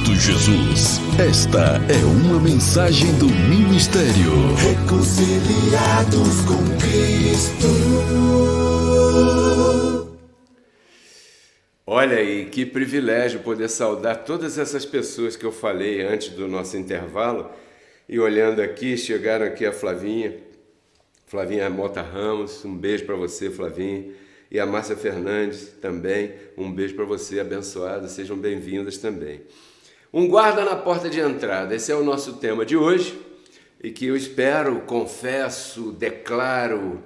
Cristo Jesus. Esta é uma mensagem do ministério Reconciliados com Cristo. Olha aí, que privilégio poder saudar todas essas pessoas que eu falei antes do nosso intervalo. E olhando aqui, chegaram aqui a Flavinha Mota Ramos, um beijo para você, Flavinha. E a Márcia Fernandes também, um beijo para você, abençoada, sejam bem-vindas também. Um guarda na porta de entrada, esse é o nosso tema de hoje, e que eu espero, confesso, declaro,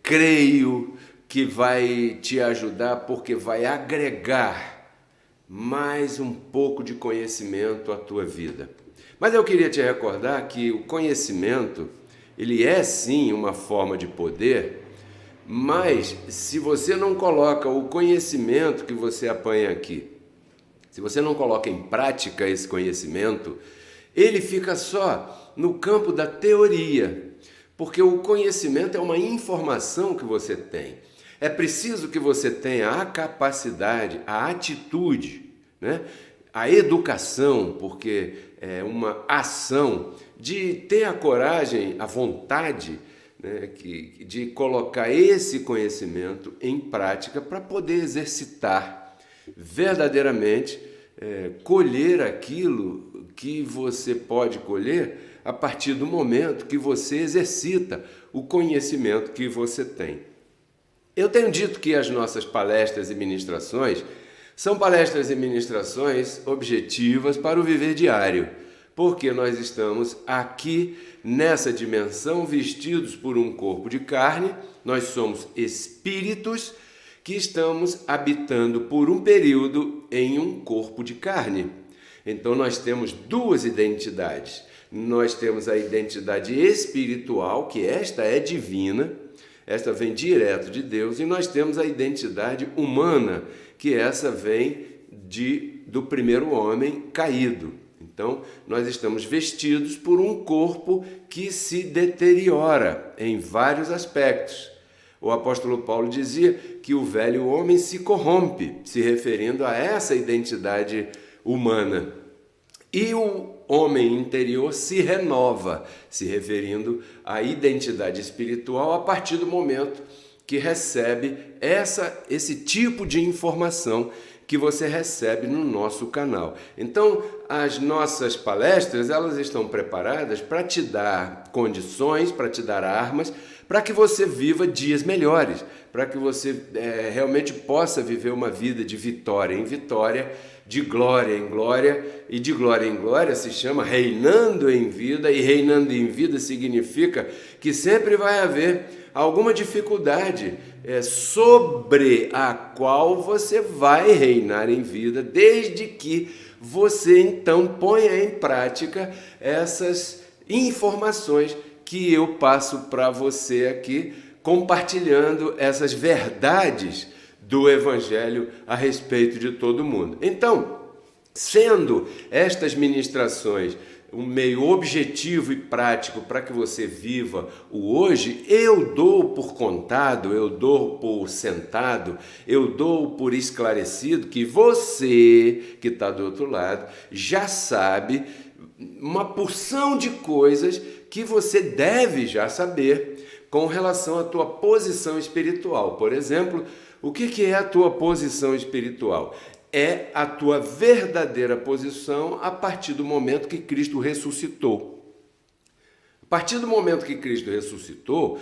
creio que vai te ajudar, porque vai agregar mais um pouco de conhecimento à tua vida. Mas eu queria te recordar que o conhecimento, ele é sim uma forma de poder, mas se você não coloca o conhecimento que você apanha aqui, se você não coloca em prática esse conhecimento, ele fica só no campo da teoria, porque o conhecimento é uma informação que você tem. É preciso que você tenha a capacidade, a atitude, né? A educação, porque é uma ação de ter a coragem, a vontade, né, de colocar esse conhecimento em prática para poder exercitar verdadeiramente, colher aquilo que você pode colher a partir do momento que você exercita o conhecimento que você tem. Eu tenho dito que as nossas palestras e ministrações são palestras e ministrações objetivas para o viver diário, porque nós estamos aqui nessa dimensão vestidos por um corpo de carne, nós somos espíritos que estamos habitando por um período em um corpo de carne. Então nós temos duas identidades. Nós temos a identidade espiritual, que esta é divina, esta vem direto de Deus, e nós temos a identidade humana, que essa vem do primeiro homem caído. Então, nós estamos vestidos por um corpo que se deteriora em vários aspectos. O apóstolo Paulo dizia que o velho homem se corrompe, se referindo a essa identidade humana. E o homem interior se renova, se referindo à identidade espiritual a partir do momento que recebe esse tipo de informação que você recebe no nosso canal. Então, as nossas palestras, elas estão preparadas para te dar condições, para te dar armas, para que você viva dias melhores, para que você realmente possa viver uma vida de vitória em vitória, de glória em glória, e de glória em glória se chama reinando em vida, e reinando em vida significa que sempre vai haver alguma dificuldade sobre a qual você vai reinar em vida, desde que você então ponha em prática essas informações que eu passo para você aqui, compartilhando essas verdades do Evangelho a respeito de todo mundo. Então, sendo estas ministrações um meio objetivo e prático para que você viva o hoje, eu dou por contado, eu dou por sentado, eu dou por esclarecido que você que está do outro lado já sabe uma porção de coisas que você deve já saber com relação à tua posição espiritual. Por exemplo, o que é a tua posição espiritual? É a tua verdadeira posição a partir do momento que Cristo ressuscitou. A partir do momento que Cristo ressuscitou,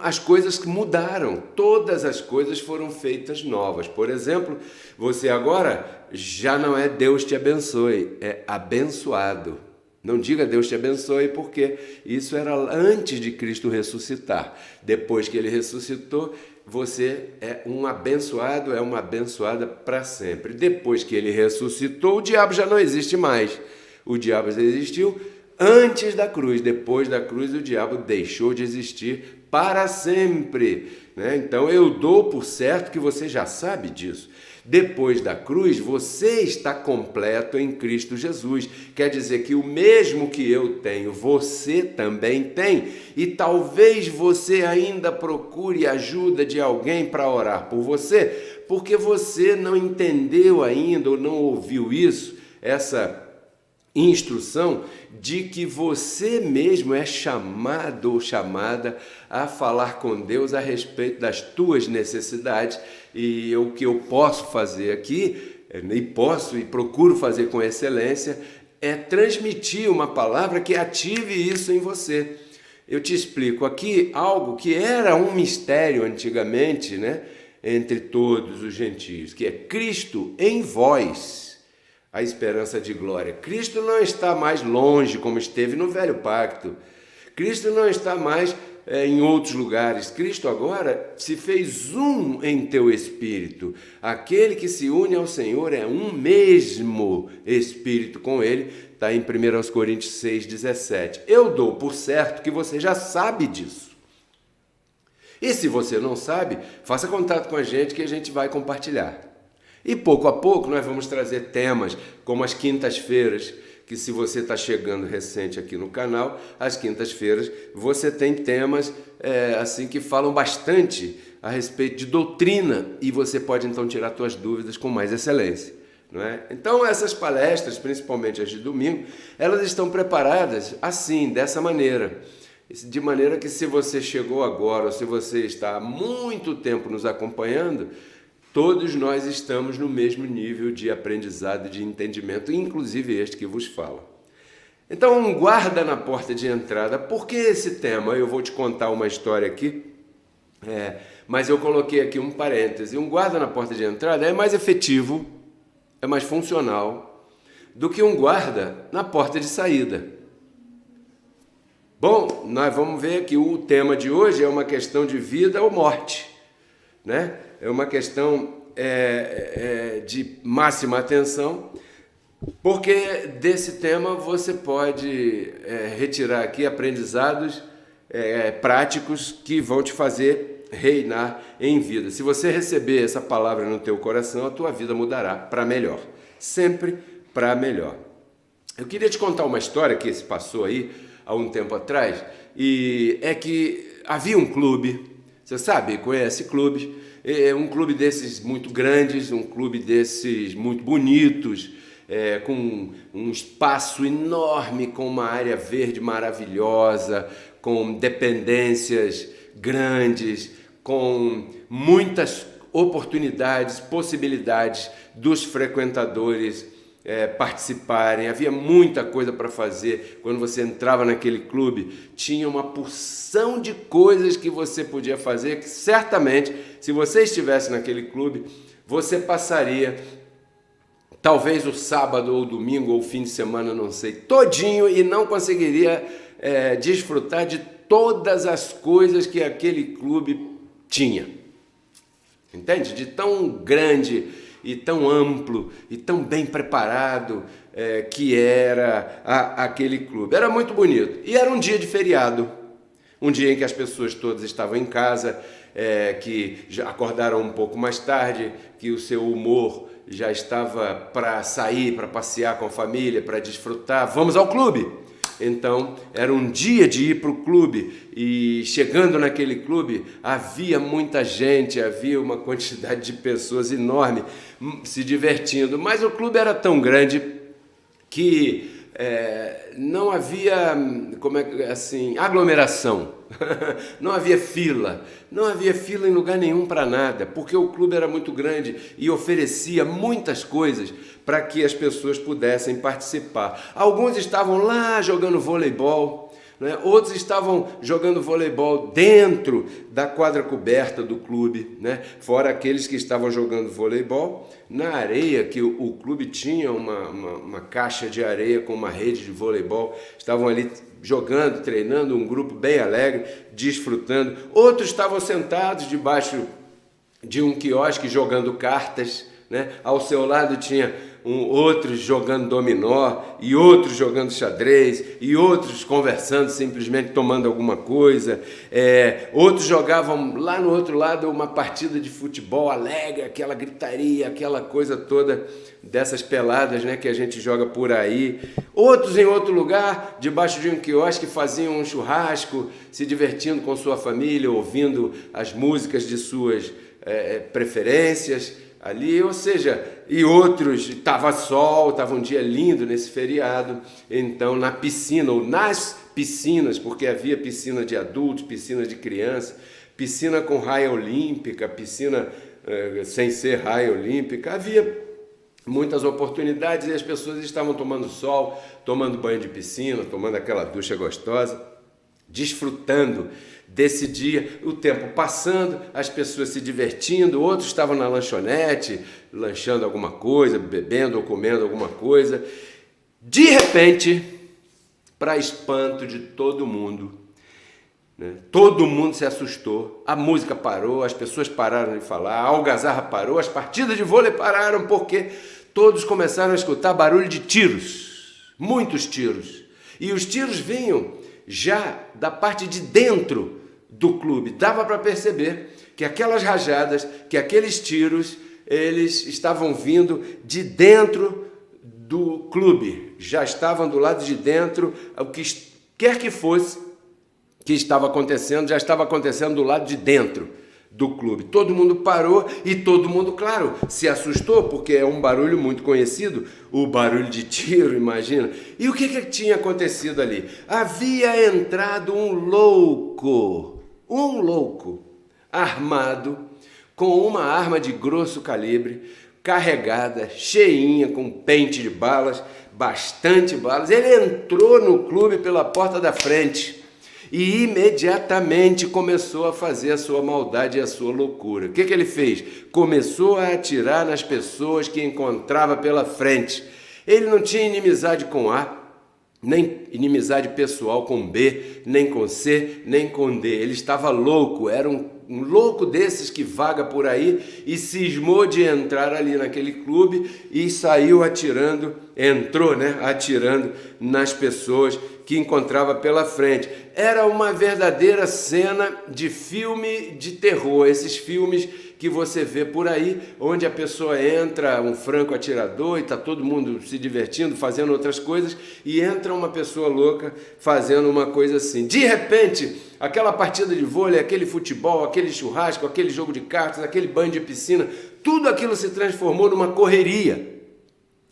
as coisas mudaram, todas as coisas foram feitas novas. Por exemplo, você agora já não é Deus te abençoe, é abençoado. Não diga Deus te abençoe, porque isso era antes de Cristo ressuscitar. Depois que ele ressuscitou, você é um abençoado, é uma abençoada para sempre. Depois que ele ressuscitou, o diabo já não existe mais. O diabo já existiu antes da cruz. Depois da cruz, o diabo deixou de existir para sempre, né? Então eu dou por certo que você já sabe disso. Depois da cruz, você está completo em Cristo Jesus. Quer dizer que o mesmo que eu tenho, você também tem. E talvez você ainda procure ajuda de alguém para orar por você, porque você não entendeu ainda ou não ouviu isso essa instrução de que você mesmo é chamado ou chamada a falar com Deus a respeito das tuas necessidades, e o que eu posso fazer aqui, e procuro fazer com excelência, é transmitir uma palavra que ative isso em você. Eu te explico aqui algo que era um mistério antigamente, né, entre todos os gentios, que é Cristo em vós, a esperança de glória. Cristo não está mais longe como esteve no Velho Pacto. Cristo não está mais em outros lugares. Cristo agora se fez um em teu espírito. Aquele que se une ao Senhor é um mesmo espírito com ele. Está em 1 Coríntios 6,17. Eu dou por certo que você já sabe disso. E se você não sabe, faça contato com a gente que a gente vai compartilhar. E pouco a pouco nós vamos trazer temas como as quintas-feiras, que se você está chegando recente aqui no canal, às quintas-feiras você tem temas assim que falam bastante a respeito de doutrina e você pode então tirar suas dúvidas com mais excelência. Não é? Então essas palestras, principalmente as de domingo, elas estão preparadas assim, dessa maneira. De maneira que se você chegou agora ou se você está há muito tempo nos acompanhando, todos nós estamos no mesmo nível de aprendizado e de entendimento, inclusive este que vos fala. Então, um guarda na porta de entrada. Por que esse tema? Eu vou te contar uma história aqui, mas eu coloquei aqui um parêntese. Um guarda na porta de entrada é mais efetivo, é mais funcional do que um guarda na porta de saída. Bom, nós vamos ver que o tema de hoje é uma questão de vida ou morte, né? É uma questão de máxima atenção, porque desse tema você pode retirar aqui aprendizados práticos que vão te fazer reinar em vida. Se você receber essa palavra no teu coração, a tua vida mudará para melhor, sempre para melhor. Eu queria te contar uma história que se passou aí há um tempo atrás, e é que havia um clube, você sabe, conhece clubes, um clube desses muito grandes, um clube desses muito bonitos, com um espaço enorme, com uma área verde maravilhosa, com dependências grandes, com muitas oportunidades, possibilidades dos frequentadores participarem. Havia muita coisa para fazer. Quando você entrava naquele clube, tinha uma porção de coisas que você podia fazer, que certamente, se você estivesse naquele clube, você passaria talvez o sábado ou domingo ou o fim de semana, não sei, todinho, e não conseguiria desfrutar de todas as coisas que aquele clube tinha. Entende? De tão grande e tão amplo e tão bem preparado que era aquele clube. Era muito bonito. E era um dia de feriado, um dia em que as pessoas todas estavam em casa, que já acordaram um pouco mais tarde, que o seu humor já estava para sair, para passear com a família, para desfrutar. Vamos ao clube! Então, era um dia de ir para o clube, e chegando naquele clube, havia muita gente, havia uma quantidade de pessoas enorme se divertindo, mas o clube era tão grande que não havia, aglomeração, não havia fila em lugar nenhum para nada, porque o clube era muito grande e oferecia muitas coisas para que as pessoas pudessem participar. Alguns estavam lá jogando voleibol, né? Outros estavam jogando voleibol dentro da quadra coberta do clube, né? Fora aqueles que estavam jogando voleibol na areia, que o clube tinha uma caixa de areia com uma rede de voleibol. Estavam ali jogando, treinando, um grupo bem alegre, desfrutando. Outros estavam sentados debaixo de um quiosque jogando cartas, né? Ao seu lado tinha outros jogando dominó, e outros jogando xadrez, e outros conversando, simplesmente tomando alguma coisa. Outros jogavam lá no outro lado uma partida de futebol alegre, aquela gritaria, aquela coisa toda dessas peladas, né, que a gente joga por aí. Outros em outro lugar, debaixo de um quiosque, faziam um churrasco, se divertindo com sua família, ouvindo as músicas de suas preferências ali, ou seja, E outros, estava sol, estava um dia lindo nesse feriado, então na piscina, ou nas piscinas, porque havia piscina de adultos, piscina de criança, piscina com raia olímpica, piscina sem ser raia olímpica, havia muitas oportunidades e as pessoas estavam tomando sol, tomando banho de piscina, tomando aquela ducha gostosa, desfrutando desse dia, o tempo passando, as pessoas se divertindo, outros estavam na lanchonete, lanchando alguma coisa, bebendo ou comendo alguma coisa. De repente, para espanto de todo mundo, né? Todo mundo se assustou, a música parou, as pessoas pararam de falar, a algazarra parou, as partidas de vôlei pararam, porque todos começaram a escutar barulho de tiros, muitos tiros. E os tiros vinham já da parte de dentro do clube. Dava para perceber que aquelas rajadas, que aqueles tiros, eles estavam vindo de dentro do clube. Já estavam do lado de dentro, o que quer que fosse que estava acontecendo, já estava acontecendo do lado de dentro do clube. Todo mundo parou e todo mundo, claro, se assustou, porque é um barulho muito conhecido, o barulho de tiro, imagina. E o que tinha acontecido ali? Havia entrado um louco, armado, com uma arma de grosso calibre, carregada, cheinha, com pente de balas, bastante balas. Ele entrou no clube pela porta da frente e imediatamente começou a fazer a sua maldade e a sua loucura. O que ele fez? Começou a atirar nas pessoas que encontrava pela frente. Ele não tinha inimizade com A, nem inimizade pessoal com B, nem com C, nem com D. Ele estava louco, era um louco desses que vaga por aí e cismou de entrar ali naquele clube e saiu atirando, entrou, atirando nas pessoas que encontrava pela frente. Era uma verdadeira cena de filme de terror, esses filmes que você vê por aí, onde a pessoa entra, um franco atirador, e está todo mundo se divertindo, fazendo outras coisas, e entra uma pessoa louca fazendo uma coisa assim. De repente, aquela partida de vôlei, aquele futebol, aquele churrasco, aquele jogo de cartas, aquele banho de piscina, tudo aquilo se transformou numa correria.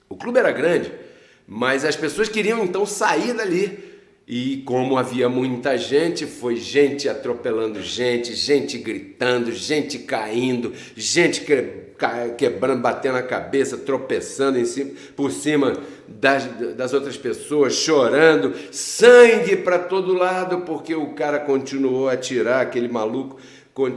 O clube era grande, mas as pessoas queriam então sair dali. E como havia muita gente, foi gente atropelando gente, gente gritando, gente caindo, gente quebrando, batendo a cabeça, tropeçando por cima das outras pessoas, chorando, sangue para todo lado, porque o cara continuou a atirar, aquele maluco.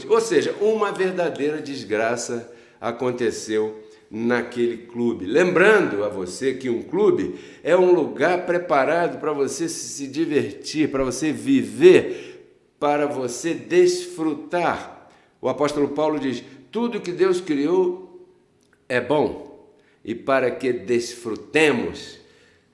Ou seja, uma verdadeira desgraça aconteceu naquele clube. Lembrando a você que um clube é um lugar preparado para você se divertir, para você viver, para você desfrutar. O apóstolo Paulo diz: tudo que Deus criou é bom, e para que desfrutemos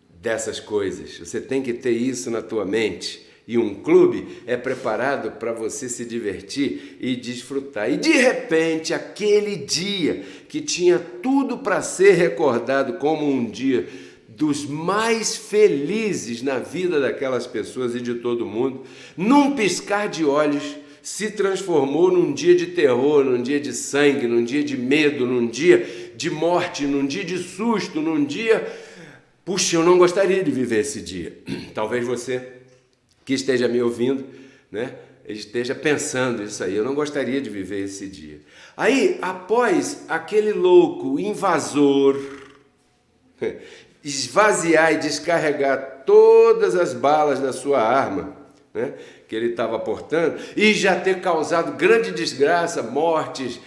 dessas coisas. Você tem que ter isso na tua mente. E um clube é preparado para você se divertir e desfrutar. E de repente, aquele dia que tinha tudo para ser recordado como um dia dos mais felizes na vida daquelas pessoas e de todo mundo, num piscar de olhos, se transformou num dia de terror, num dia de sangue, num dia de medo, num dia de morte, num dia de susto, num dia... Puxa, eu não gostaria de viver esse dia. Talvez você que esteja me ouvindo, esteja pensando isso aí, eu não gostaria de viver esse dia. Aí, após aquele louco invasor esvaziar e descarregar todas as balas da sua arma, que ele estava portando, e já ter causado grande desgraça, mortes,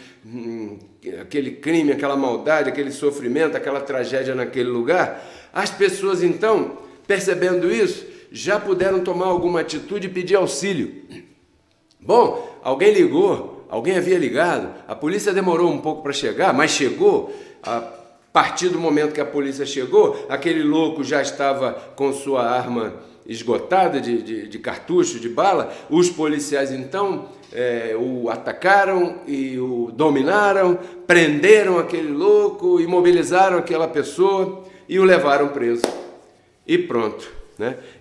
aquele crime, aquela maldade, aquele sofrimento, aquela tragédia naquele lugar, as pessoas então, percebendo isso, já puderam tomar alguma atitude e pedir auxílio. Bom, alguém ligou, alguém havia ligado, a polícia demorou um pouco para chegar, mas chegou. A partir do momento que a polícia chegou, aquele louco já estava com sua arma esgotada de cartucho, de bala. Os policiais então o atacaram e o dominaram, prenderam aquele louco, imobilizaram aquela pessoa e o levaram preso. E pronto.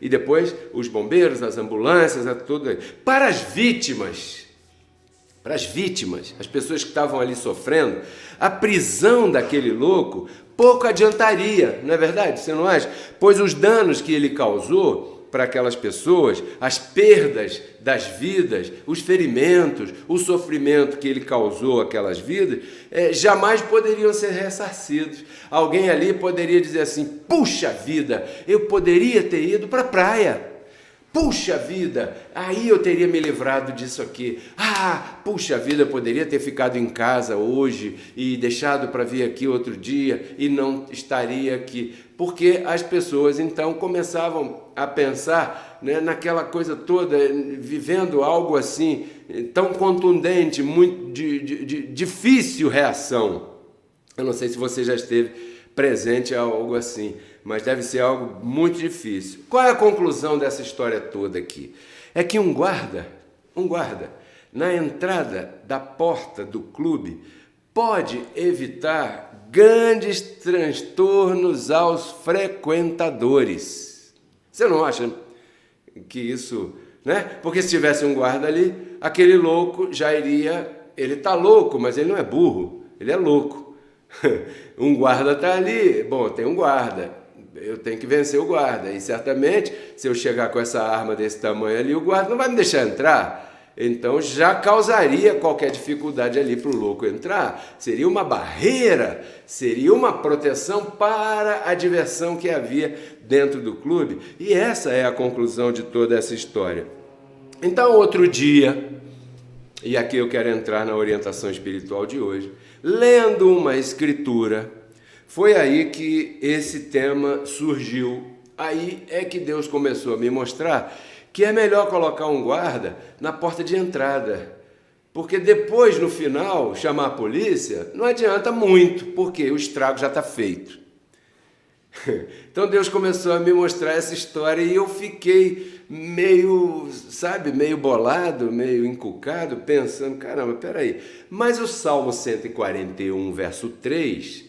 E depois os bombeiros, as ambulâncias, tudo aí. Para as vítimas para as vítimas, as pessoas que estavam ali sofrendo, a prisão daquele louco pouco adiantaria, não é verdade? Você não acha? Pois os danos que ele causou para aquelas pessoas, as perdas das vidas, os ferimentos, o sofrimento que ele causou àquelas vidas, jamais poderiam ser ressarcidos. Alguém ali poderia dizer assim: puxa vida, eu poderia ter ido para a praia. Puxa vida, aí eu teria me livrado disso aqui. Puxa vida, eu poderia ter ficado em casa hoje e deixado para vir aqui outro dia e não estaria aqui. Porque as pessoas então começavam a pensar, né, naquela coisa toda, vivendo algo assim, tão contundente, muito de difícil reação. Eu não sei se você já esteve presente a algo assim, mas deve ser algo muito difícil. Qual é a conclusão dessa história toda aqui? É que um guarda, na entrada da porta do clube, pode evitar grandes transtornos aos frequentadores. Você não acha que isso, né? Porque se tivesse um guarda ali, aquele louco já iria... Ele está louco, mas ele não é burro, ele é louco. Um guarda está ali, bom, tem um guarda, eu tenho que vencer o guarda, e certamente se eu chegar com essa arma desse tamanho ali, o guarda não vai me deixar entrar, então já causaria qualquer dificuldade ali para o louco entrar, seria uma barreira, seria uma proteção para a diversão que havia dentro do clube, e essa é a conclusão de toda essa história. Então, outro dia, e aqui eu quero entrar na orientação espiritual de hoje, lendo uma escritura, foi aí que esse tema surgiu. Aí é que Deus começou a me mostrar que é melhor colocar um guarda na porta de entrada, porque depois, no final, chamar a polícia não adianta muito, porque o estrago já está feito. Então Deus começou a me mostrar essa história e eu fiquei meio bolado, meio encucado, pensando, caramba, peraí, mas o Salmo 141, verso 3,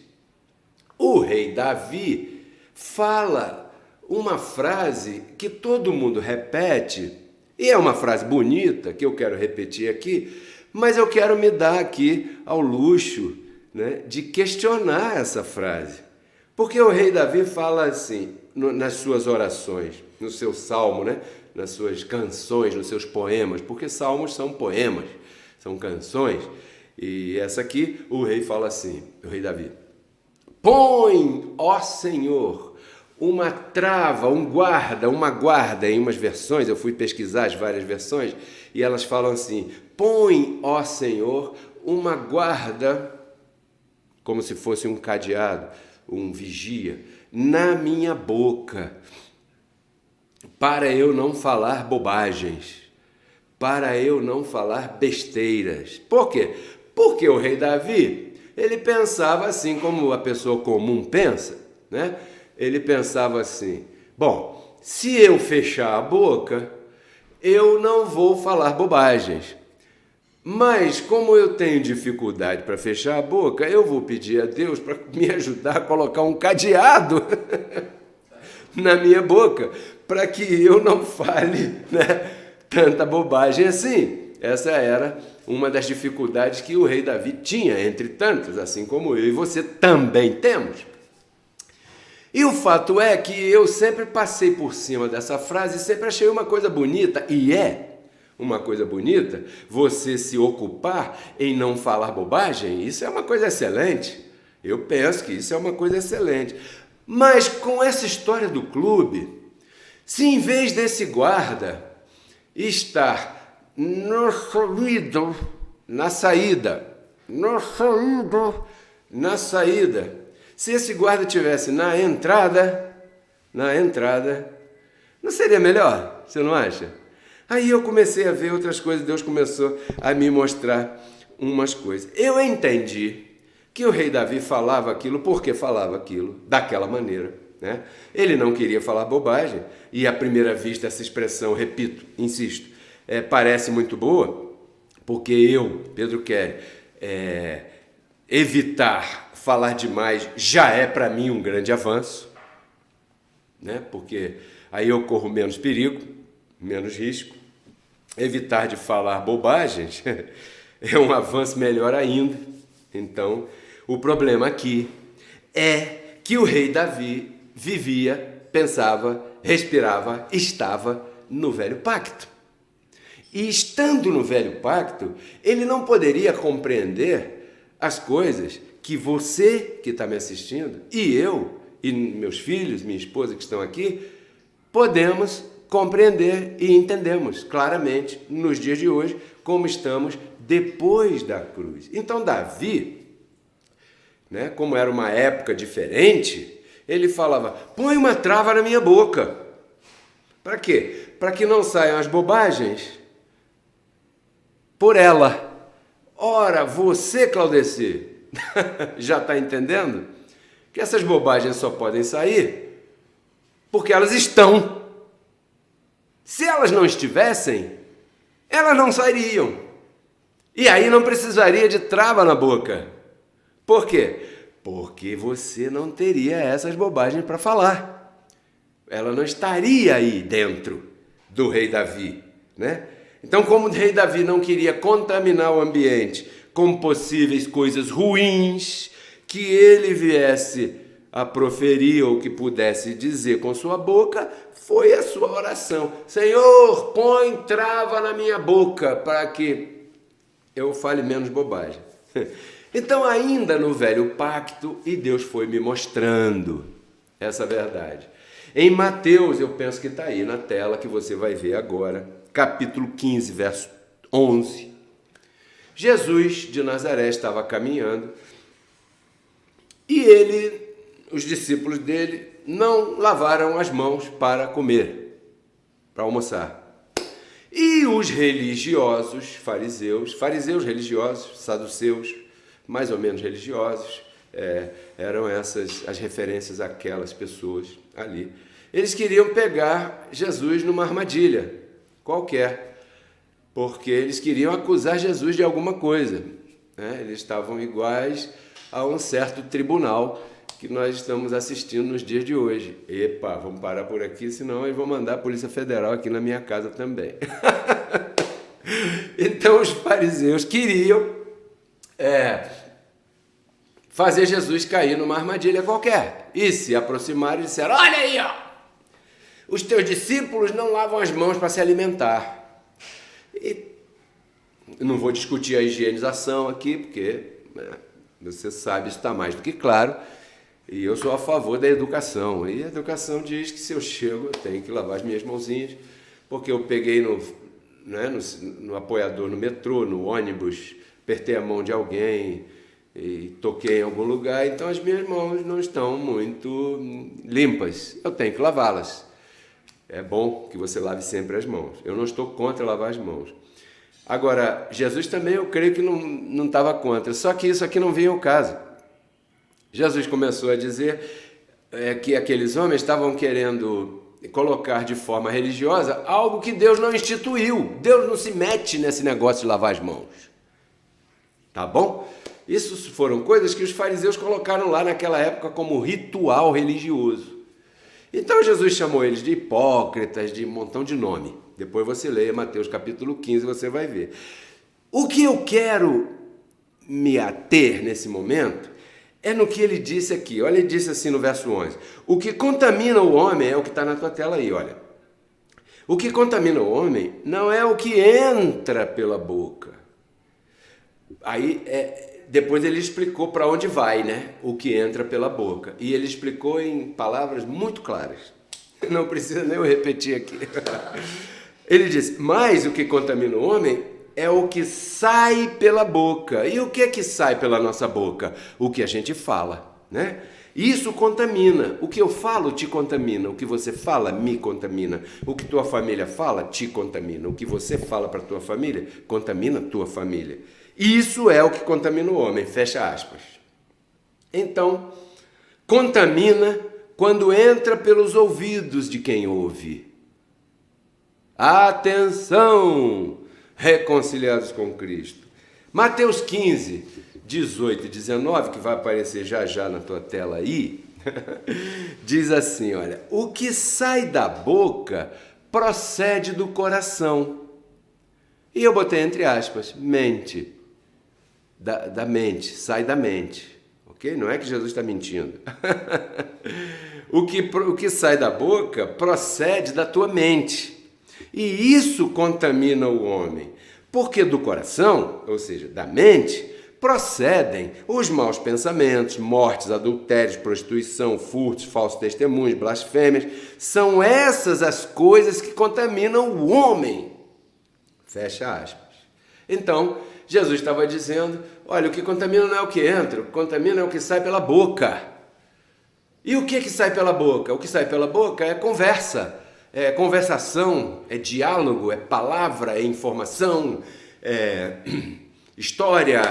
o rei Davi fala uma frase que todo mundo repete, e é uma frase bonita, que eu quero repetir aqui, mas eu quero me dar aqui ao luxo, né, de questionar essa frase. Porque o rei Davi fala assim, nas suas orações, no seu salmo, né? Nas suas canções, nos seus poemas, porque salmos são poemas, são canções. E essa aqui, o rei fala assim, o rei Davi: põe, ó Senhor, uma trava, uma guarda, em umas versões, eu fui pesquisar as várias versões, e elas falam assim: põe, ó Senhor, uma guarda, como se fosse um cadeado, um vigia, na minha boca, para eu não falar bobagens, para eu não falar besteiras. Por quê? Porque o rei Davi, ele pensava assim como a pessoa comum pensa, né? Ele pensava assim: bom, se eu fechar a boca, eu não vou falar bobagens. Mas, como eu tenho dificuldade para fechar a boca, eu vou pedir a Deus para me ajudar a colocar um cadeado na minha boca, para que eu não fale, né, tanta bobagem assim. Essa era uma das dificuldades que o rei Davi tinha, entre tantas, assim como eu e você também temos. E o fato é que eu sempre passei por cima dessa frase e sempre achei uma coisa bonita, e é uma coisa bonita, você se ocupar em não falar bobagem, isso é uma coisa excelente. Eu penso que isso é uma coisa excelente. Mas com essa história do clube, se em vez desse guarda estar na saída, se esse guarda estivesse na entrada, não seria melhor? Você não acha? Aí eu comecei a ver outras coisas, Deus começou a me mostrar umas coisas. Eu entendi que o rei Davi falava aquilo porque falava aquilo daquela maneira, né? Ele não queria falar bobagem, e à primeira vista essa expressão, repito, insisto, parece muito boa, porque eu, Pedro Kery, evitar falar demais já é para mim um grande avanço, né? Porque aí eu corro menos perigo, menos risco. Evitar de falar bobagens é um avanço melhor ainda. Então, o problema aqui é que o rei Davi vivia, pensava, respirava, estava no velho pacto. E estando no velho pacto, ele não poderia compreender as coisas que você que está me assistindo, e eu, e meus filhos, minha esposa que estão aqui, podemos compreender e entendemos claramente nos dias de hoje como estamos depois da cruz. Então Davi, né, como era uma época diferente, ele falava, põe uma trava na minha boca. Para quê? Para que não saiam as bobagens por ela. Ora, você, Claudeci, já está entendendo que essas bobagens só podem sair porque elas estão. Se elas não estivessem, elas não sairiam. E aí não precisaria de trava na boca. Por quê? Porque você não teria essas bobagens para falar. Ela não estaria aí dentro do rei Davi, né? Então, como o rei Davi não queria contaminar o ambiente com possíveis coisas ruins que ele viesse a proferir ou que pudesse dizer com sua boca, foi a sua oração. Senhor, põe trava na minha boca para que eu fale menos bobagem. Então, ainda no velho pacto, e Deus foi me mostrando essa verdade. Em Mateus, eu penso que está aí na tela, que você vai ver agora, capítulo 15, verso 11. Jesus de Nazaré estava caminhando e os discípulos dele, não lavaram as mãos para comer, para almoçar. E os religiosos, fariseus religiosos, saduceus, mais ou menos religiosos, eram essas as referências àquelas pessoas ali. Eles queriam pegar Jesus numa armadilha qualquer, porque eles queriam acusar Jesus de alguma coisa, né? Eles estavam iguais a um certo tribunal que nós estamos assistindo nos dias de hoje. Epa, vamos parar por aqui, senão eles vão mandar a Polícia Federal aqui na minha casa também. Então os fariseus queriam fazer Jesus cair numa armadilha qualquer. E se aproximaram e disseram, olha aí, ó, os teus discípulos não lavam as mãos para se alimentar. E não vou discutir a higienização aqui, porque você sabe, isso está mais do que claro, e eu sou a favor da educação. E a educação diz que se eu chego, eu tenho que lavar as minhas mãozinhas, porque eu peguei no apoiador, no metrô, no ônibus, apertei a mão de alguém e toquei em algum lugar, então as minhas mãos não estão muito limpas, eu tenho que lavá-las. É bom que você lave sempre as mãos. Eu não estou contra lavar as mãos. Agora, Jesus também eu creio que não estava contra, só que isso aqui não vinha ao caso. Jesus começou a dizer que aqueles homens estavam querendo colocar de forma religiosa algo que Deus não instituiu. Deus não se mete nesse negócio de lavar as mãos. Tá bom? Isso foram coisas que os fariseus colocaram lá naquela época como ritual religioso. Então Jesus chamou eles de hipócritas, de um montão de nome. Depois você leia Mateus capítulo 15, você vai ver. O que eu quero me ater nesse momento é no que ele disse aqui. Olha, ele disse assim no verso 11. O que contamina o homem é o que está na tua tela aí, olha. O que contamina o homem não é o que entra pela boca. Aí, depois ele explicou para onde vai, né? O que entra pela boca. E ele explicou em palavras muito claras. Não precisa nem eu repetir aqui. Ele disse, mas o que contamina o homem é o que sai pela boca. E o que é que sai pela nossa boca? O que a gente fala, né? Isso contamina. O que eu falo te contamina. O que você fala me contamina. O que tua família fala te contamina. O que você fala para tua família contamina tua família. Isso é o que contamina o homem, fecha aspas. Então, contamina quando entra pelos ouvidos de quem ouve. Atenção, reconciliados com Cristo. Mateus 15, 18 e 19, que vai aparecer já já na tua tela aí, diz assim, olha, o que sai da boca procede do coração. E eu botei entre aspas, mente. da mente, sai da mente. Ok? Não é que Jesus está mentindo. O que sai da boca procede da tua mente. E isso contamina o homem. Porque do coração, ou seja, da mente, procedem os maus pensamentos, mortes, adultérios, prostituição, furtos, falsos testemunhos, blasfêmias. São essas as coisas que contaminam o homem. Fecha aspas. Então, Jesus estava dizendo, olha, o que contamina não é o que entra, o que contamina é o que sai pela boca. E o que sai pela boca? O que sai pela boca é conversa, é conversação, é diálogo, é palavra, é informação, é história,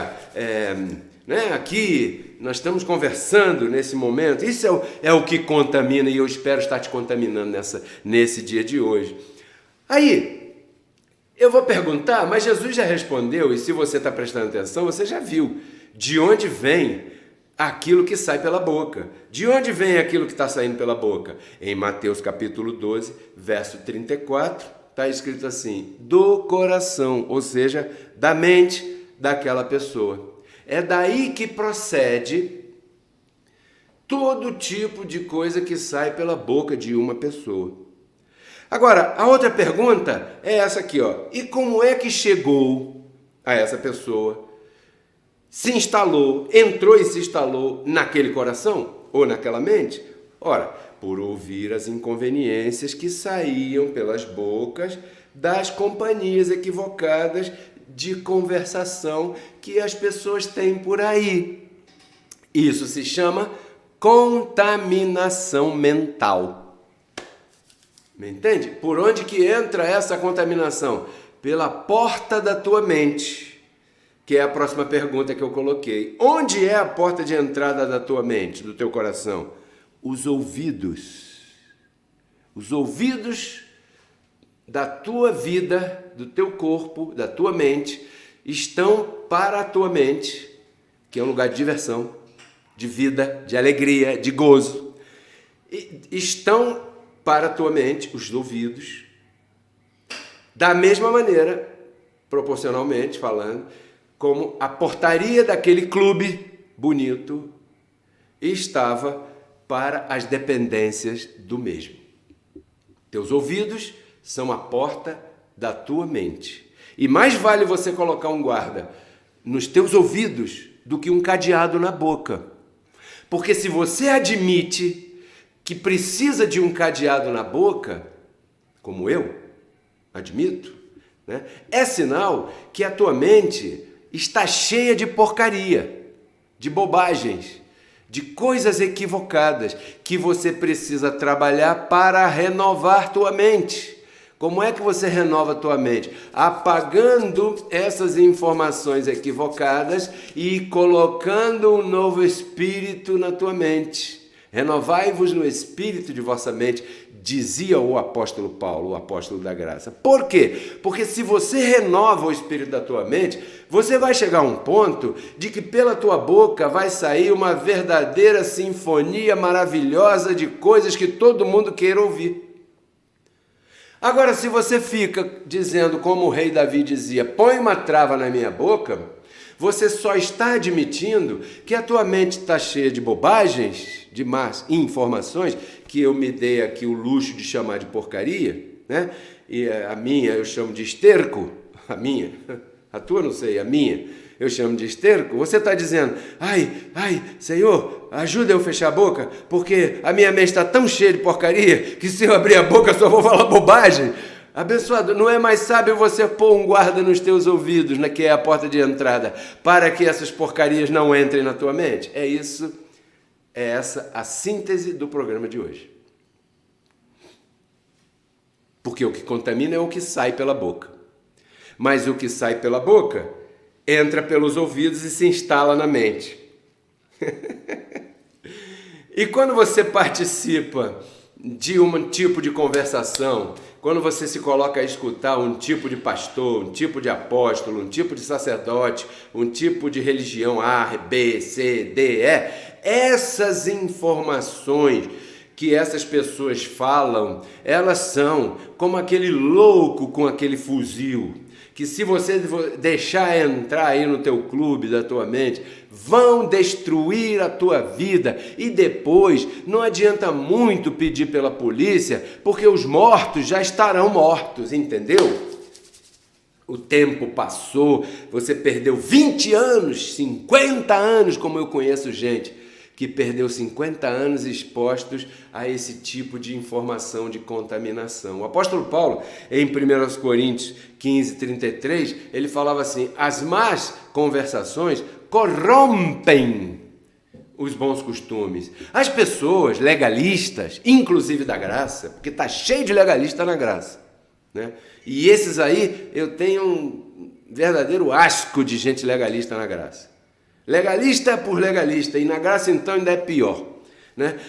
né? Aqui nós estamos conversando nesse momento. Isso é o que contamina e eu espero estar te contaminando nesse dia de hoje. Aí, eu vou perguntar, mas Jesus já respondeu, e se você está prestando atenção, você já viu de onde vem aquilo que sai pela boca. De onde vem aquilo que está saindo pela boca? Em Mateus capítulo 12, verso 34, está escrito assim, do coração, ou seja, da mente daquela pessoa. É daí que procede todo tipo de coisa que sai pela boca de uma pessoa. Agora, a outra pergunta é essa aqui, ó. E como é que chegou a essa pessoa? Se instalou, entrou e se instalou naquele coração ou naquela mente? Ora, por ouvir as inconveniências que saíam pelas bocas das companhias equivocadas de conversação que as pessoas têm por aí. Isso se chama contaminação mental. Me entende? Por onde que entra essa contaminação? Pela porta da tua mente, que é a próxima pergunta que eu coloquei. Onde é a porta de entrada da tua mente, do teu coração? Os ouvidos. Os ouvidos da tua vida, do teu corpo, da tua mente, estão para a tua mente, que é um lugar de diversão, de vida, de alegria, de gozo. E estão para a tua mente, os ouvidos, da mesma maneira, proporcionalmente falando, como a portaria daquele clube bonito estava para as dependências do mesmo. Teus ouvidos são a porta da tua mente. E mais vale você colocar um guarda nos teus ouvidos do que um cadeado na boca. Porque se você admite que precisa de um cadeado na boca, como eu admito, né, é sinal que a tua mente está cheia de porcaria, de bobagens, de coisas equivocadas que você precisa trabalhar para renovar tua mente. Como é que você renova a tua mente? Apagando essas informações equivocadas e colocando um novo espírito na tua mente. Renovai-vos no espírito de vossa mente, dizia o apóstolo Paulo, o apóstolo da graça. Por quê? Porque se você renova o espírito da tua mente, você vai chegar a um ponto de que pela tua boca vai sair uma verdadeira sinfonia maravilhosa de coisas que todo mundo queira ouvir. Agora, se você fica dizendo, como o rei Davi dizia, põe uma trava na minha boca, você só está admitindo que a tua mente está cheia de bobagens, de más informações, que eu me dei aqui o luxo de chamar de porcaria, né? E a minha eu chamo de esterco, a tua não sei, a minha eu chamo de esterco. Você está dizendo, ai, Senhor, ajuda eu a fechar a boca, porque a minha mente está tão cheia de porcaria que se eu abrir a boca só vou falar bobagem. Abençoado, não é mais sábio você pôr um guarda nos teus ouvidos, né, que é a porta de entrada, para que essas porcarias não entrem na tua mente? É essa a síntese do programa de hoje. Porque o que contamina é o que sai pela boca. Mas o que sai pela boca entra pelos ouvidos e se instala na mente. E quando você participa de um tipo de conversação, quando você se coloca a escutar um tipo de pastor, um tipo de apóstolo, um tipo de sacerdote, um tipo de religião A, B, C, D, E, essas informações que essas pessoas falam, elas são como aquele louco com aquele fuzil, que se você deixar entrar aí no teu clube da tua mente, vão destruir a tua vida e depois não adianta muito pedir pela polícia, porque os mortos já estarão mortos, entendeu? O tempo passou, você perdeu 20 anos, 50 anos, como eu conheço gente que perdeu 50 anos expostos a esse tipo de informação de contaminação. O apóstolo Paulo, em 1 Coríntios 15, 33, ele falava assim: as más conversações corrompem os bons costumes. As pessoas legalistas, inclusive da graça, porque está cheio de legalista na graça, né? E esses aí, eu tenho um verdadeiro asco de gente legalista na graça. Legalista por legalista, e na graça então ainda é pior, né?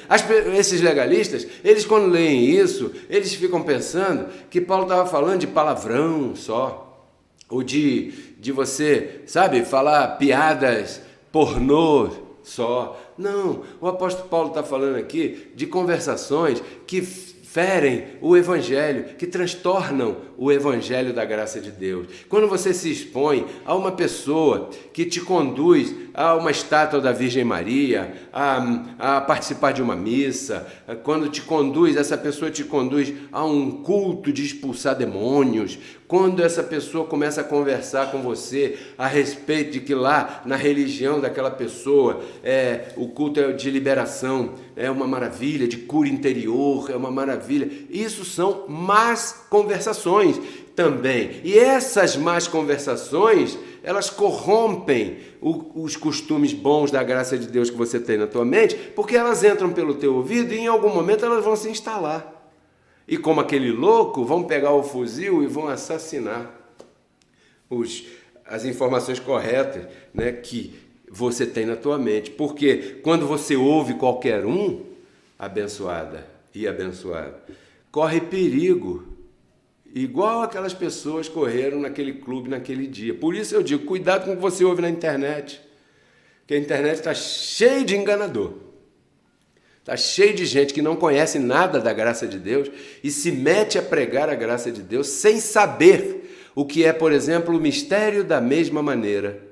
Esses legalistas, eles quando leem isso, eles ficam pensando que Paulo estava falando de palavrão só, ou de você, sabe, falar piadas pornô só. Não, o apóstolo Paulo está falando aqui de conversações que ferem o evangelho, que transtornam o evangelho da graça de Deus. Quando você se expõe a uma pessoa que te conduz a uma estátua da Virgem Maria, a participar de uma missa, quando essa pessoa te conduz a um culto de expulsar demônios, quando essa pessoa começa a conversar com você a respeito de que lá na religião daquela pessoa o culto é de liberação, é uma maravilha, de cura interior, é uma maravilha. Isso são más conversações também. E essas más conversações, elas corrompem os costumes bons da graça de Deus que você tem na tua mente, porque elas entram pelo teu ouvido e em algum momento elas vão se instalar. E como aquele louco, vão pegar o fuzil e vão assassinar as informações corretas, né, que você tem na tua mente. Porque quando você ouve qualquer um, abençoada e abençoado, corre perigo, igual aquelas pessoas correram naquele clube naquele dia. Por isso eu digo, cuidado com o que você ouve na internet, porque a internet está cheia de enganador. Está cheio de gente que não conhece nada da graça de Deus e se mete a pregar a graça de Deus sem saber o que é, por exemplo, o mistério da mesma maneira.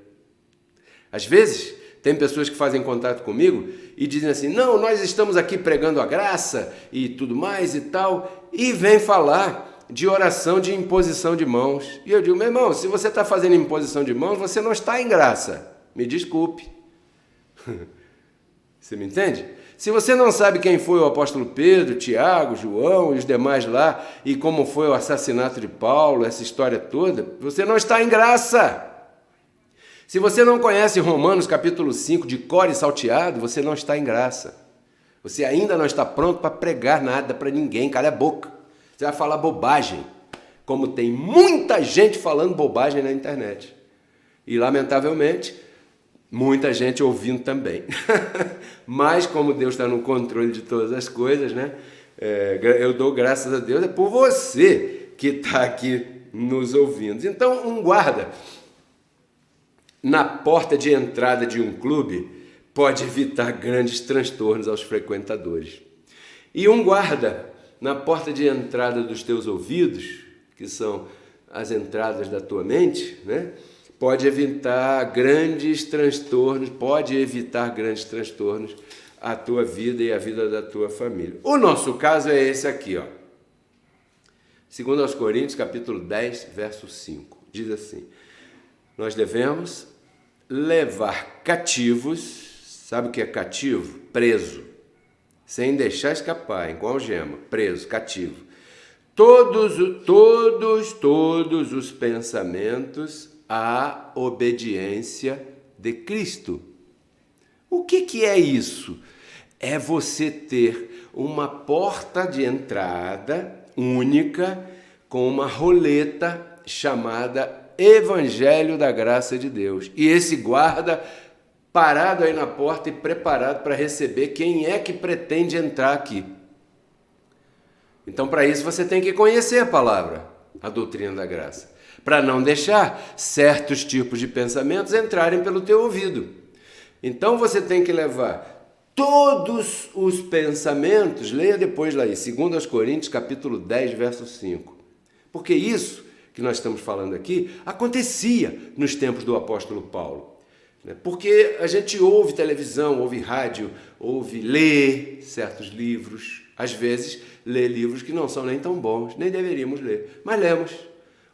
Às vezes, tem pessoas que fazem contato comigo e dizem assim: não, nós estamos aqui pregando a graça e tudo mais e tal, e vem falar de oração de imposição de mãos. E eu digo: meu irmão, se você está fazendo imposição de mãos, você não está em graça. Me desculpe. Você me entende? Se você não sabe quem foi o apóstolo Pedro, Tiago, João e os demais lá, e como foi o assassinato de Paulo, essa história toda, você não está em graça. Se você não conhece Romanos capítulo 5 de cor e salteado, você não está em graça. Você ainda não está pronto para pregar nada para ninguém, cala a boca. Você vai falar bobagem, como tem muita gente falando bobagem na internet. E, lamentavelmente, muita gente ouvindo também. Mas, como Deus está no controle de todas as coisas, né? Eu dou graças a Deus, é por você que está aqui nos ouvindo. Então, um guarda na porta de entrada de um clube pode evitar grandes transtornos aos frequentadores. E um guarda na porta de entrada dos teus ouvidos, que são as entradas da tua mente, né? Pode evitar grandes transtornos à tua vida e à vida da tua família. O nosso caso é esse aqui, ó. 2 Coríntios, capítulo 10, verso 5. Diz assim: nós devemos levar cativos, sabe o que é cativo? Preso, sem deixar escapar, com algema, preso, cativo. Todos os pensamentos à obediência de Cristo. O que é isso? É você ter uma porta de entrada única com uma roleta chamada Evangelho da Graça de Deus. E esse guarda parado aí na porta e preparado para receber quem é que pretende entrar aqui. Então, para isso, você tem que conhecer a palavra, a doutrina da graça, para não deixar certos tipos de pensamentos entrarem pelo teu ouvido. Então, você tem que levar todos os pensamentos, leia depois lá em 2 Coríntios, capítulo 10, verso 5. Porque isso que nós estamos falando aqui acontecia nos tempos do apóstolo Paulo. Porque a gente ouve televisão, ouve rádio, lê certos livros, às vezes lê livros que não são nem tão bons, nem deveríamos ler, mas lemos.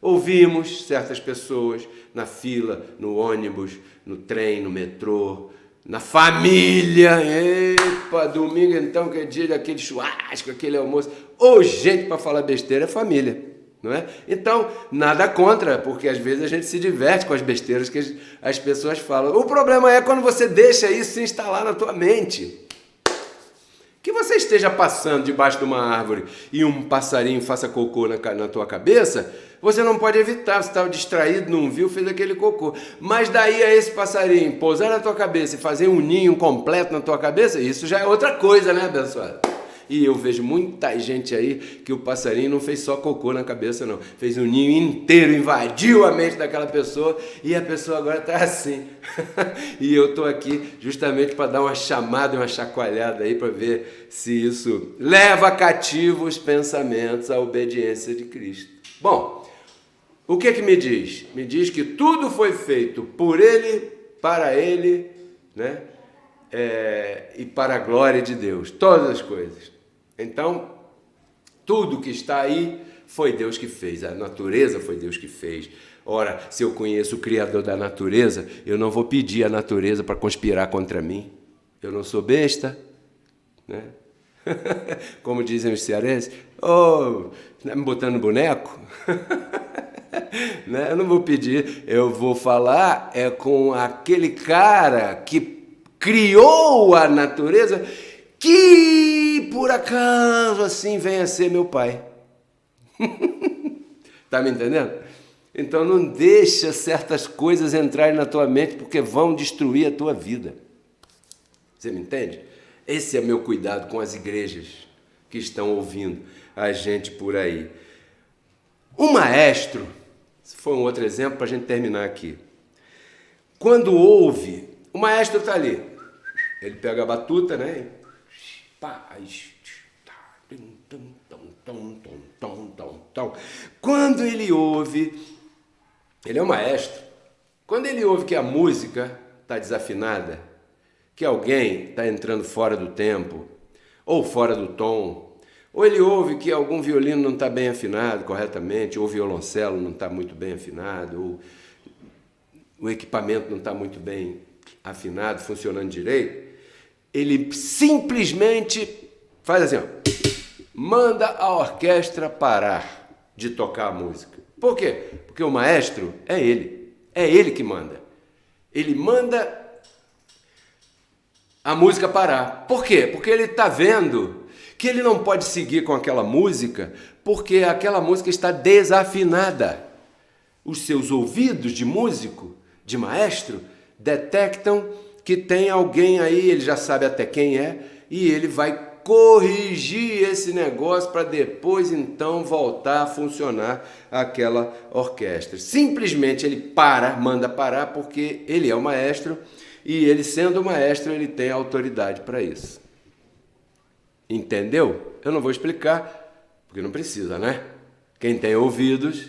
Ouvimos certas pessoas na fila, no ônibus, no trem, no metrô, na família. Epa, domingo então que é dia daquele churrasco, aquele almoço. Ou gente para falar besteira é família. Não é? Então, nada contra, porque às vezes a gente se diverte com as besteiras que as pessoas falam. O problema é quando você deixa isso se instalar na tua mente. Que você esteja passando debaixo de uma árvore e um passarinho faça cocô na tua cabeça, você não pode evitar, você estava distraído, não viu, fez aquele cocô. Mas daí a esse passarinho pousar na tua cabeça e fazer um ninho completo na tua cabeça, isso já é outra coisa, né, abençoado? E eu vejo muita gente aí que o passarinho não fez só cocô na cabeça, não. Fez um ninho inteiro, invadiu a mente daquela pessoa e a pessoa agora está assim. E eu estou aqui justamente para dar uma chamada e uma chacoalhada aí para ver se isso leva cativo os pensamentos à obediência de Cristo. Bom, o que me diz? Me diz que tudo foi feito por Ele, para Ele, né? E para a glória de Deus, todas as coisas. Então, tudo que está aí foi Deus que fez, a natureza foi Deus que fez. Ora, se eu conheço o Criador da natureza, eu não vou pedir à natureza para conspirar contra mim. Eu não sou besta, né? Como dizem os cearenses, me botando boneco? Né? Eu não vou pedir, eu vou falar com aquele cara que criou a natureza, que por acaso assim venha a ser meu pai. Tá me entendendo? Então não deixa certas coisas entrarem na tua mente porque vão destruir a tua vida. Você me entende? Esse é meu cuidado com as igrejas que estão ouvindo a gente por aí. Um maestro, esse foi um outro exemplo para a gente terminar aqui. Quando ouve, o maestro está ali, ele pega a batuta, né? Quando ele ouve, ele é um maestro, quando ele ouve que a música está desafinada, que alguém está entrando fora do tempo, ou fora do tom, ou ele ouve que algum violino não está bem afinado corretamente, ou o violoncelo não está muito bem afinado, ou o equipamento não está muito bem afinado, funcionando direito, ele simplesmente faz assim, manda a orquestra parar de tocar a música. Por quê? Porque o maestro é ele que manda. Ele manda a música parar. Por quê? Porque ele está vendo que ele não pode seguir com aquela música porque aquela música está desafinada. Os seus ouvidos de músico, de maestro, detectam que tem alguém aí, ele já sabe até quem é, e ele vai corrigir esse negócio para depois então voltar a funcionar aquela orquestra. Simplesmente ele manda parar porque ele é o maestro e ele sendo o maestro ele tem autoridade para isso. Entendeu? Eu não vou explicar porque não precisa, né? Quem tem ouvidos,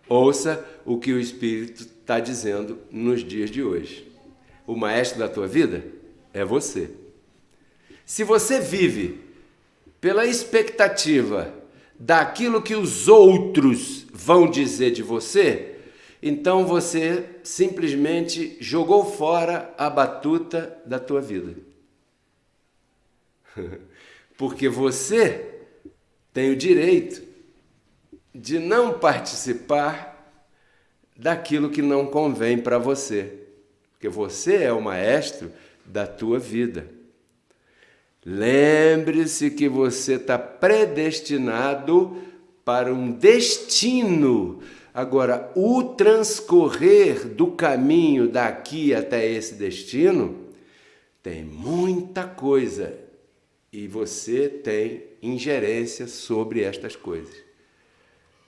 ouça o que o Espírito está dizendo nos dias de hoje. O maestro da tua vida é você. Se você vive pela expectativa daquilo que os outros vão dizer de você, então você simplesmente jogou fora a batuta da tua vida. Porque você tem o direito de não participar daquilo que não convém para você. Porque você é o maestro da tua vida. Lembre-se que você está predestinado para um destino. Agora, o transcorrer do caminho daqui até esse destino tem muita coisa e você tem ingerência sobre estas coisas.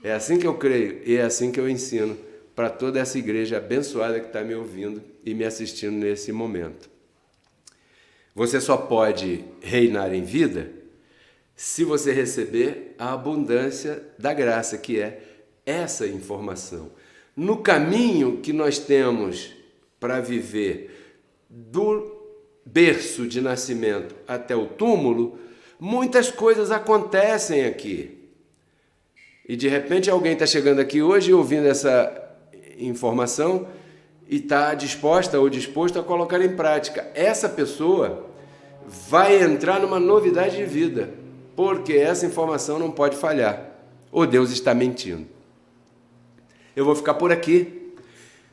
É assim que eu creio e é assim que eu ensino para toda essa igreja abençoada que está me ouvindo e me assistindo nesse momento. Você só pode reinar em vida se você receber a abundância da graça, que é essa informação. No caminho que nós temos para viver do berço de nascimento até o túmulo, muitas coisas acontecem aqui. E de repente alguém está chegando aqui hoje ouvindo essa informação e está disposta ou disposto a colocar em prática. Essa pessoa vai entrar numa novidade de vida, porque essa informação não pode falhar. Ou Deus está mentindo. Eu vou ficar por aqui,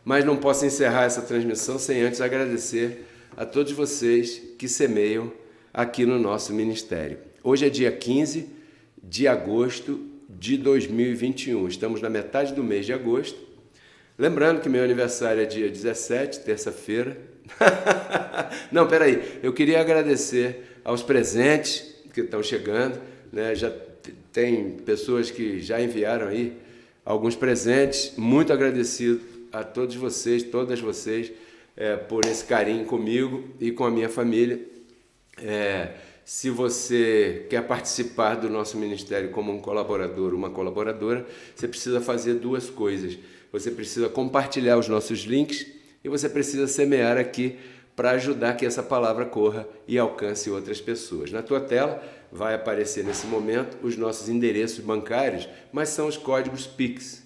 mas não posso encerrar essa transmissão sem antes agradecer a todos vocês que semeiam aqui no nosso ministério. Hoje é dia 15 de agosto de 2021. Estamos na metade do mês de agosto. Lembrando que meu aniversário é dia 17, terça-feira. Não, peraí. Eu queria agradecer aos presentes que estão chegando, né? Já tem pessoas que já enviaram aí alguns presentes. Muito agradecido a todos vocês, todas vocês, por esse carinho comigo e com a minha família. Se você quer participar do nosso ministério como um colaborador, uma colaboradora, você precisa fazer duas coisas. Você precisa compartilhar os nossos links e você precisa semear aqui para ajudar que essa palavra corra e alcance outras pessoas. Na tua tela vai aparecer nesse momento os nossos endereços bancários, mas são os códigos PIX.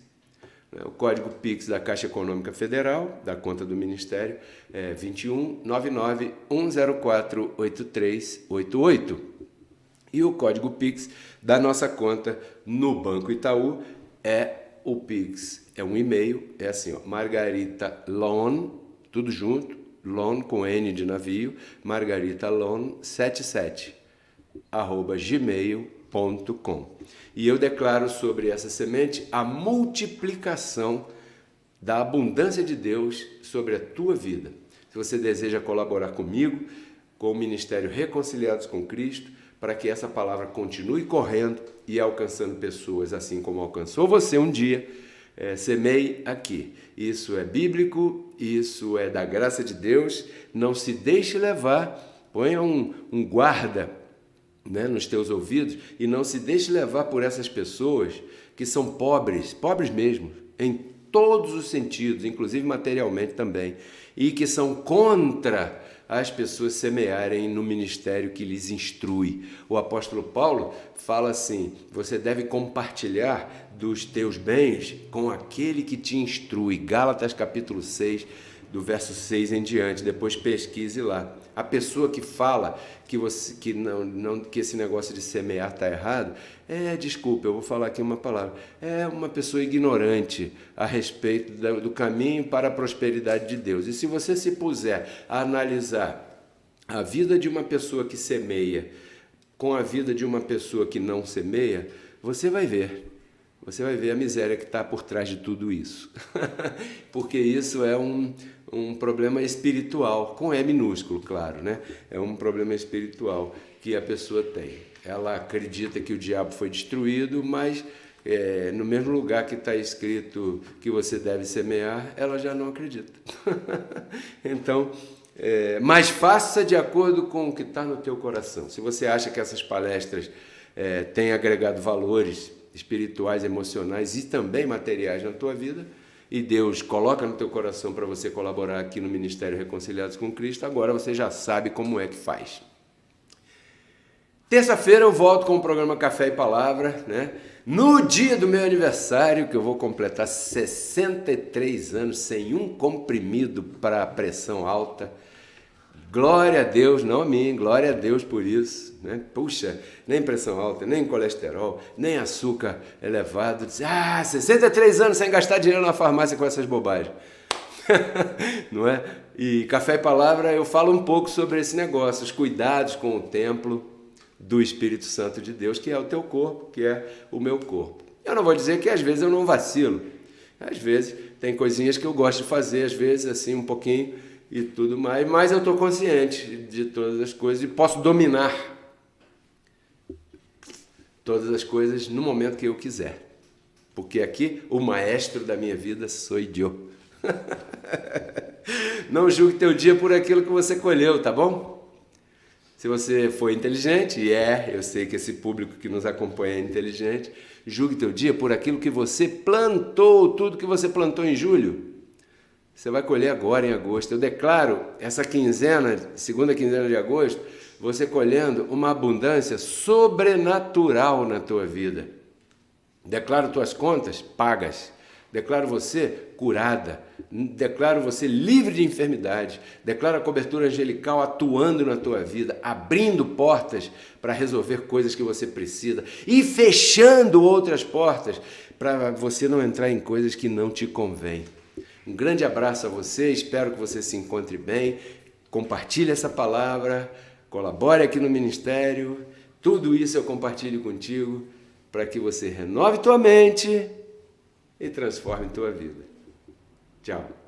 O código PIX da Caixa Econômica Federal, da conta do Ministério, é 21 99 104 8388. E o código PIX da nossa conta no Banco Itaú é o PIX, é um e-mail, é assim, ó, Margarita Loan, tudo junto, Loan com N de navio, margaritaloan77@gmail.com. E eu declaro sobre essa semente a multiplicação da abundância de Deus sobre a tua vida. Se você deseja colaborar comigo, com o Ministério Reconciliados com Cristo, para que essa palavra continue correndo e alcançando pessoas assim como alcançou você um dia, semeie aqui. Isso é bíblico, isso é da graça de Deus. Não se deixe levar, ponha um guarda, né, nos teus ouvidos, e não se deixe levar por essas pessoas que são pobres, pobres mesmo, em todos os sentidos, inclusive materialmente também, e que são contra as pessoas semearem no ministério que lhes instrui. O apóstolo Paulo fala assim: você deve compartilhar dos teus bens com aquele que te instrui. Gálatas capítulo 6, do verso 6 em diante, depois pesquise lá. A pessoa que fala que esse negócio de semear está errado, desculpa, eu vou falar aqui uma palavra, é uma pessoa ignorante a respeito do caminho para a prosperidade de Deus. E se você se puser a analisar a vida de uma pessoa que semeia com a vida de uma pessoa que não semeia, você vai ver a miséria que está por trás de tudo isso. Porque isso é um problema espiritual, com E minúsculo, claro, né? É um problema espiritual que a pessoa tem. Ela acredita que o diabo foi destruído, mas no mesmo lugar que está escrito que você deve semear, ela já não acredita. Então, mas faça de acordo com o que está no teu coração. Se você acha que essas palestras têm agregado valores espirituais, emocionais e também materiais na tua vida, e Deus coloca no teu coração para você colaborar aqui no Ministério Reconciliados com Cristo, agora você já sabe como é que faz. Terça-feira eu volto com o programa Café e Palavra, né? No dia do meu aniversário, que eu vou completar 63 anos sem um comprimido para pressão alta. Glória a Deus, não a mim, glória a Deus por isso, né? Puxa, nem pressão alta, nem colesterol, nem açúcar elevado. 63 anos sem gastar dinheiro na farmácia com essas bobagens. Não é? E Café e Palavra eu falo um pouco sobre esse negócio, os cuidados com o templo do Espírito Santo de Deus, que é o teu corpo, que é o meu corpo. Eu não vou dizer que às vezes eu não vacilo. Às vezes tem coisinhas que eu gosto de fazer, às vezes assim um pouquinho e tudo mais, mas eu estou consciente de todas as coisas e posso dominar todas as coisas no momento que eu quiser. Porque aqui o maestro da minha vida sou eu. Não julgue teu dia por aquilo que você colheu, tá bom? Se você for inteligente, e eu sei que esse público que nos acompanha é inteligente, julgue teu dia por aquilo que você plantou, tudo que você plantou em julho. Você vai colher agora em agosto. Eu declaro essa quinzena, segunda quinzena de agosto, você colhendo uma abundância sobrenatural na tua vida. Declaro tuas contas pagas. Declaro você curada. Declaro você livre de enfermidade. Declaro a cobertura angelical atuando na tua vida, abrindo portas para resolver coisas que você precisa e fechando outras portas para você não entrar em coisas que não te convêm. Um grande abraço a você, espero que você se encontre bem. Compartilhe essa palavra, colabore aqui no ministério. Tudo isso eu compartilho contigo para que você renove tua mente e transforme tua vida. Tchau.